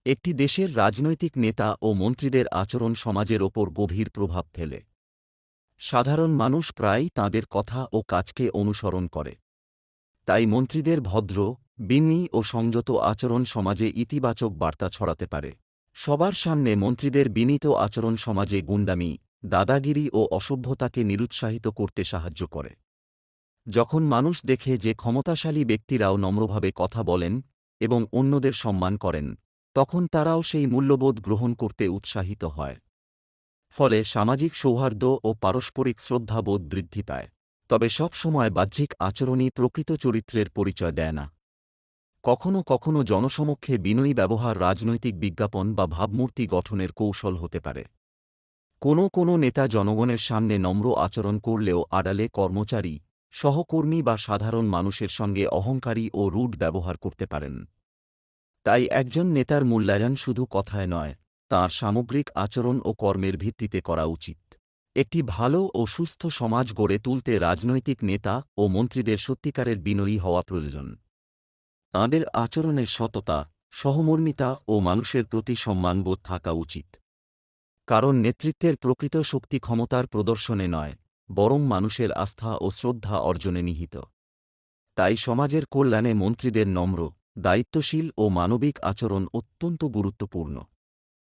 একটি দেশের রাজনৈতিক নেতা ও মন্ত্রীদের আচরণ সমাজের ওপর গভীর প্রভাব ফেলে। সাধারণ মানুষ প্রায়ই তাঁদের কথা ও কাজকে অনুসরণ করে। তাই মন্ত্রীদের ভদ্র, বিনয়ী ও সংযত আচরণ সমাজে ইতিবাচক বার্তা ছড়াতে পারে। সবার সামনে মন্ত্রীদের বিনীত আচরণ সমাজে গুন্ডামি, দাদাগিরি ও অসভ্যতাকে নিরুৎসাহিত করতে সাহায্য করে। যখন মানুষ দেখে যে ক্ষমতাশালী ব্যক্তিরাও নম্রভাবে কথা বলেন এবং অন্যদের সম্মান করেন, তখন তারাও সেই মূল্যবোধ গ্রহণ করতে উৎসাহিত হয়। ফলে সামাজিক সৌহার্দ্য ও পারস্পরিক শ্রদ্ধাবোধ বৃদ্ধি পায়। তবে সব সময় বাহ্যিক আচরণই প্রকৃত চরিত্রের পরিচয় দেয় না। কখনও কখনও জনসমক্ষে বিনয়ী ব্যবহার রাজনৈতিক বিজ্ঞাপন বা ভাবমূর্তি গঠনের কৌশল হতে পারে। কোনো নেতা জনগণের সামনে নম্র আচরণ করলেও আড়ালে কর্মচারী, সহকর্মী বা সাধারণ মানুষের সঙ্গে অহংকারী ও রুড ব্যবহার করতে পারেন। তাই একজন নেতার মূল্যায়ন শুধু কথায় নয়, তাঁর সামগ্রিক আচরণ ও কর্মের ভিত্তিতে করা উচিত। একটি ভালো ও সুস্থ সমাজ গড়ে তুলতে রাজনৈতিক নেতা ও মন্ত্রীদের সত্যিকারের বিনয়ী হওয়া প্রয়োজন। তাঁদের আচরণে সততা, সহমর্মিতা ও মানুষের প্রতি সম্মানবোধ থাকা উচিত। কারণ নেতৃত্বের প্রকৃত শক্তি ক্ষমতার প্রদর্শনে নয়, বরং মানুষের আস্থা ও শ্রদ্ধা অর্জনে নিহিত। তাই সমাজের কল্যাণে মন্ত্রীদের নম্র, দায়িত্বশীল ও মানবিক আচরণ অত্যন্ত গুরুত্বপূর্ণ।